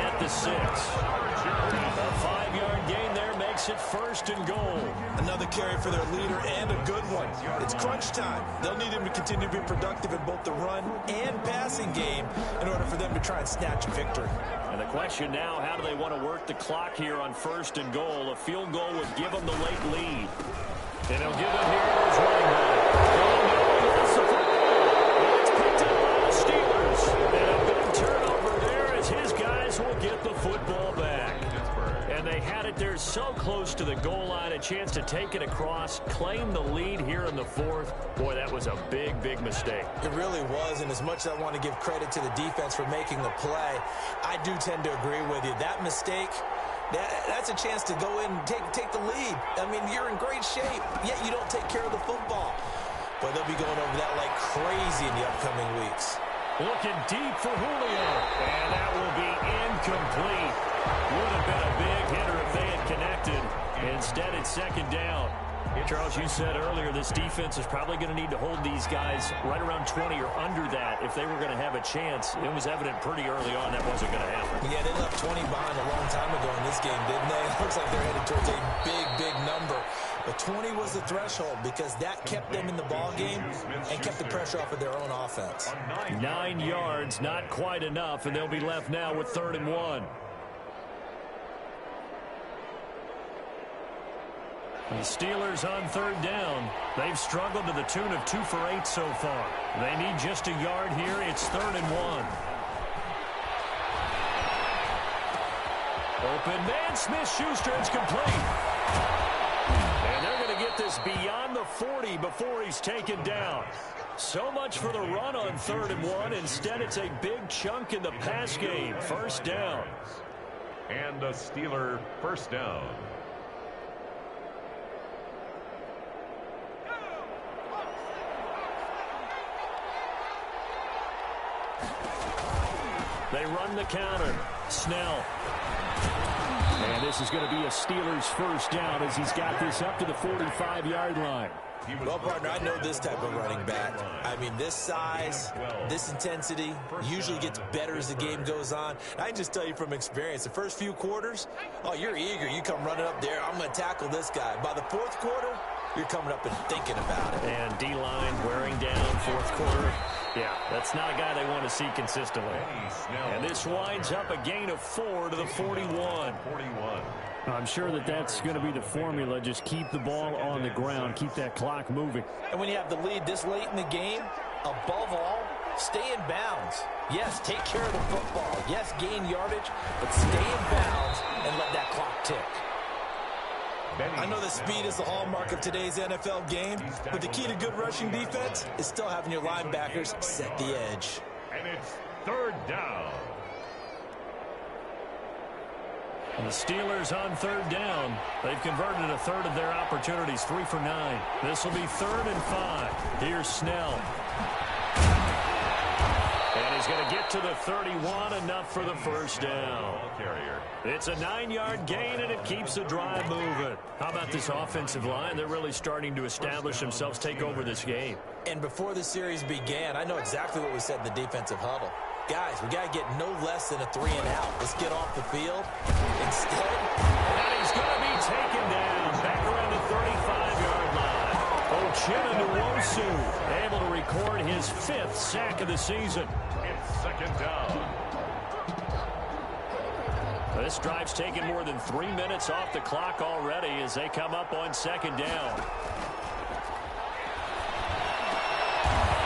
at the 6. A 5-yard gain there makes it 1st and goal. Another carry for their leader, and a good one. It's crunch time. They'll need him to continue to be productive in both the run and passing game in order for them to try and snatch a victory. And the question now, how do they want to work the clock here on 1st and goal? A field goal would give them the late lead. And he'll give it here to his running back. It's picked up by the Steelers. And a big turnover there as his guys will get the football back. And they had it there so close to the goal line, a chance to take it across, claim the lead here in the 4th. Boy, that was a big, big mistake. It really was, and as much as I want to give credit to the defense for making the play, I do tend to agree with you. That mistake, that's a chance to go in and take the lead. I mean, you're in great shape, yet you don't take care of the football. But they'll be going over that like crazy in the upcoming weeks. Looking deep for Julio, and that will be incomplete. Would have been a big hitter if they had connected. Instead, it's 2nd down. Charles, you said earlier this defense is probably going to need to hold these guys right around 20 or under that if they were going to have a chance. It was evident pretty early on that wasn't going to happen. Yeah, they left 20 behind a long time ago in this game, didn't they? It looks like they're headed towards a big, big number. But 20 was the threshold because that kept them in the ball game and kept the pressure off of their own offense. 9 yards, not quite enough, and they'll be left now with 3rd and 1. The Steelers on 3rd down. They've struggled to the tune of 2 for 8 so far. They need just a yard here. It's 3rd and 1. Open man, Smith-Schuster, it's complete. And they're going to get this beyond the 40 before he's taken down. So much for the run on 3rd and 1. Instead, it's a big chunk in the pass game. 1st down. And a Steeler 1st down. They run the counter. Snell. And this is going to be a Steelers 1st down as he's got this up to the 45-yard line. Well, partner, I know this type of running back. I mean, this size, this intensity usually gets better as the game goes on. I can just tell you from experience, the first few quarters, oh, you're eager. You come running up there. I'm going to tackle this guy. By the 4th quarter, you're coming up and thinking about it. And D-line wearing down 4th quarter. Yeah, that's not a guy they want to see consistently. And this winds up a gain of 4 to the 41. I'm sure that that's going to be the formula. Just keep the ball on the ground. Keep that clock moving. And when you have the lead this late in the game, above all, stay in bounds. Yes, take care of the football. Yes, gain yardage, but stay in bounds and let that clock tick. I know that speed is the hallmark of today's NFL game, but the key to good rushing defense is still having your linebackers set the edge. And it's 3rd down. And the Steelers on 3rd down. They've converted a third of their opportunities, 3 for 9. This will be 3rd and 5. Here's Snell. And he's going to get to the 31, enough for the first down. It's a 9-yard gain, and it keeps the drive moving. How about this offensive line? They're really starting to establish themselves, take over this game. And before the series began, I know exactly what we said in the defensive huddle. Guys, we got to get no less than a 3-and-out. Let's get off the field. Instead, and he's going to be taken down back around the 35-yard line. Uchenna able to record his 5th sack of the season. It's second down. This drive's taken more than 3 minutes off the clock already as they come up on second down.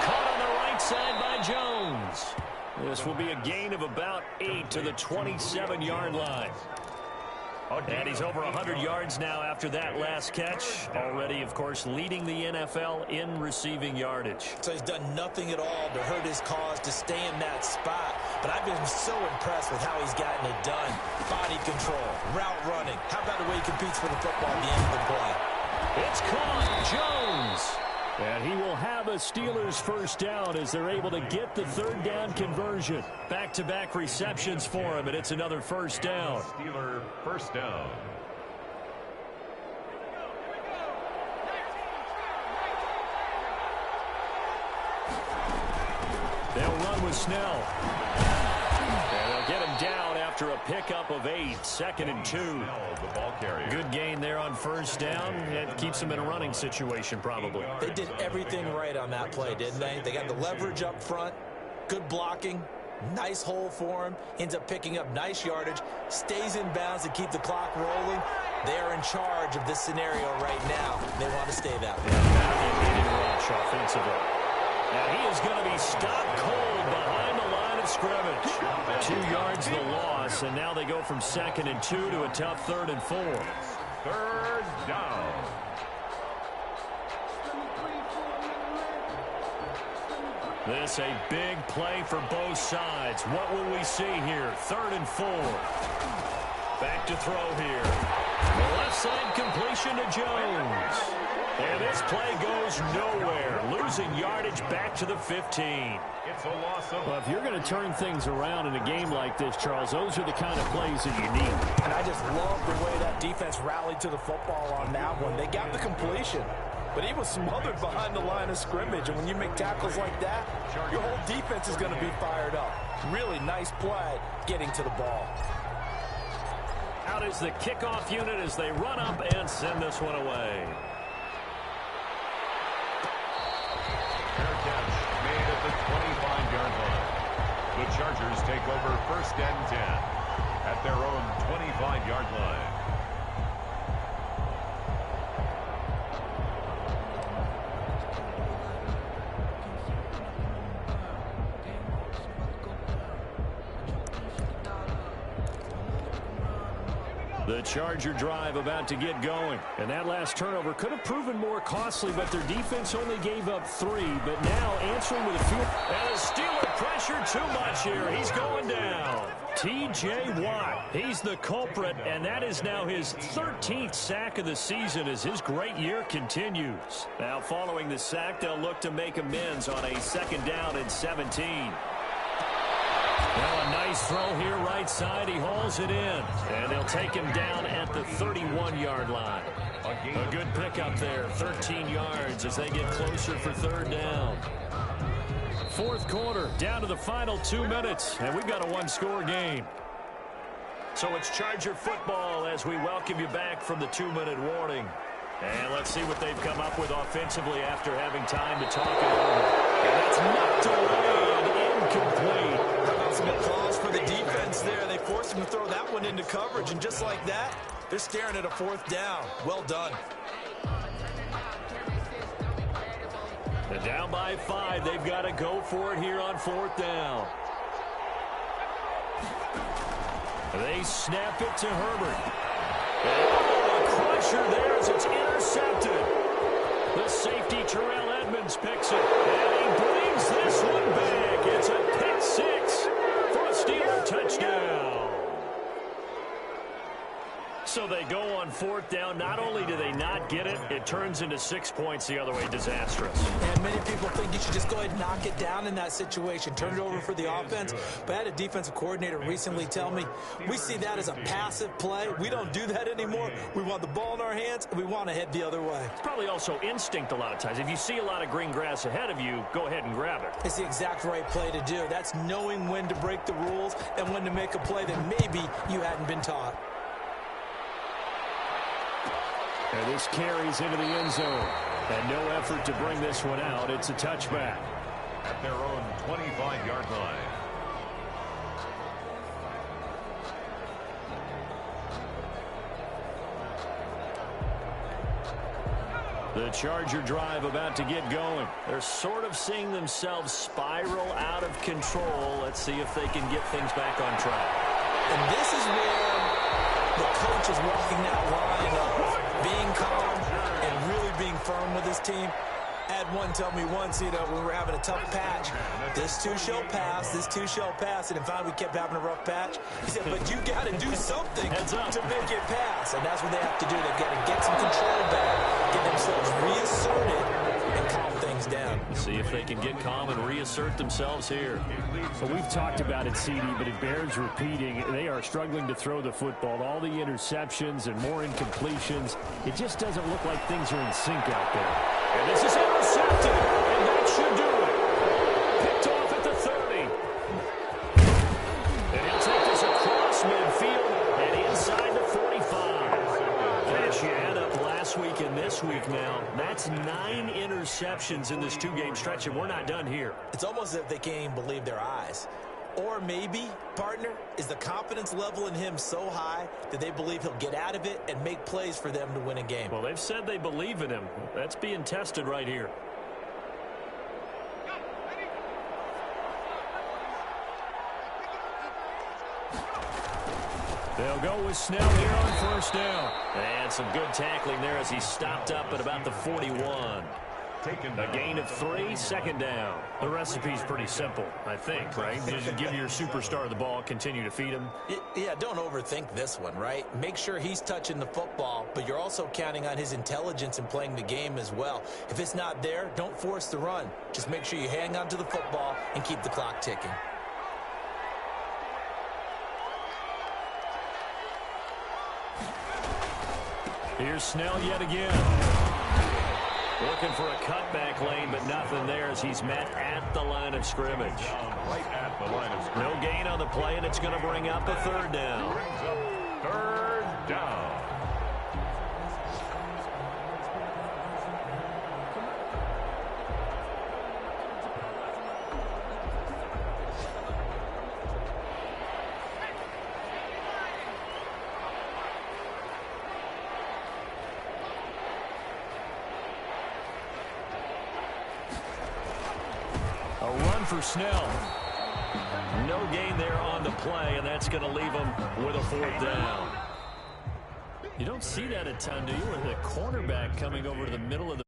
Caught on the right side by Jones. This will be a gain of about 8 to the 27-yard line. And he's over 100 yards now after that last catch. Already, of course, leading the NFL in receiving yardage. So he's done nothing at all to hurt his cause, to stay in that spot. But I've been so impressed with how he's gotten it done. Body control, route running. How about the way he competes for the football at the end of the play? It's caught. Jones. And he will have a Steelers first down as they're able to get the 3rd down conversion. Back-to-back receptions for him, and it's another first down. Steeler first down. They'll run with Snell. And they'll get him down after a pickup of 8. 2nd and 2. The ball carrier. Good gain there on first down. It keeps him in a running situation probably. They did everything right on that play, didn't they? They got the leverage up front, good blocking, nice hole for him, ends up picking up nice yardage, stays in bounds to keep the clock rolling. They're in charge of this scenario right now. They want to stay that way. Rush offensively. And he is going to be stopped cold behind the line of scrimmage. 2 yards the loss, and now they go from 2nd and 2 to a tough 3rd and 4. 3rd down. This a big play for both sides. What will we see here? 3rd and 4. Back to throw here. The left side completion to Jones. And this play goes nowhere. Losing yardage back to the 15. It's a loss of... Well, if you're going to turn things around in a game like this, Charles, those are the kind of plays that you need. And I just love the way that defense rallied to the football on that one. They got the completion, but he was smothered behind the line of scrimmage. And when you make tackles like that, your whole defense is going to be fired up. Really nice play getting to the ball. Out is the kickoff unit as they run up and send this one away. Fair catch made at the 25-yard line. The Chargers take over 1st and 10 at their own 25-yard line. The Charger drive about to get going. And that last turnover could have proven more costly, but their defense only gave up 3. But now answering with a field. And the Steeler pressure too much here. He's going down. T.J. Watt, he's the culprit, and that is now his 13th sack of the season as his great year continues. Now following the sack, they'll look to make amends on a 2nd down and 17. Well, a nice throw here right side. He hauls it in. And they'll take him down at the 31-yard line. A good pickup there. 13 yards as they get closer for 3rd down. 4th quarter, down to the final 2 minutes. And we've got a 1-score game. So it's Charger football as we welcome you back from the 2-minute warning. And let's see what they've come up with offensively after having time to talk it over. And that's knocked away and incomplete. Some applause for the defense there. They forced him to throw that one into coverage, and just like that, they're staring at a 4th down. Well done. They're down by 5. They've got to go for it here on 4th down. They snap it to Herbert. Oh, a crusher there as it's intercepted. The safety, Terrell Edmonds, picks it. And he brings this one back. It's a pick 6 for a Steeler touchdown. So they go on 4th down. Not only do they not get it, it turns into 6 points the other way. Disastrous. And many people think you should just go ahead and knock it down in that situation. Turn it over for the offense. But I had a defensive coordinator recently tell me, we see that as a passive play. We don't do that anymore. We want the ball in our hands, and we want to head the other way. It's probably also instinct a lot of times. If you see a lot of green grass ahead of you, go ahead and grab it. It's the exact right play to do. That's knowing when to break the rules and when to make a play that maybe you hadn't been taught. And this carries into the end zone. And no effort to bring this one out. It's a touchback. At their own 25-yard line. The Charger drive about to get going. They're sort of seeing themselves spiral out of control. Let's see if they can get things back on track. And this is where the coach is walking that line of being calm and really being firm with his team. I had one tell me once, when we were having a tough patch, this too shall pass, this too shall pass, and in fact we kept having a rough patch. He said, but you got to do something to make it pass, and that's what they have to do. They've got to get some control back, get themselves reasserted, and calm things down. See if they can get calm and reassert themselves here. Well, we've talked about it, CD, but it bears repeating. They are struggling to throw the football. All the interceptions and more incompletions. It just doesn't look like things are in sync out there. And this is intercepted, and that should do it. Picked off at the 30. And he'll take this across midfield and inside the 45. Finish you add up last week and this week now. That's 9 interceptions in this 2-game stretch, and we're not done here. It's almost as if they can't even believe their eyes. Or maybe, partner, is the confidence level in him so high that they believe he'll get out of it and make plays for them to win a game. Well, they've said they believe in him. That's being tested right here. They'll go with Snell here on 1st down. And some good tackling there as he stopped up at about the 41. A gain of 3, 2nd down. The recipe's pretty simple, I think, right? Just give your superstar the ball, continue to feed him. Yeah, don't overthink this one, right? Make sure he's touching the football, but you're also counting on his intelligence in playing the game as well. If it's not there, don't force the run. Just make sure you hang on to the football and keep the clock ticking. Here's Snell yet again. Looking for a cutback lane, but nothing there as he's met at the line of scrimmage. Right at the line of scrimmage. No gain on the play, and it's going to bring up a 3rd down. 3rd down. A run for Snell. No gain there on the play, and that's going to leave him with a 4th down. You don't see that a ton, do you? With the cornerback coming over to the middle of the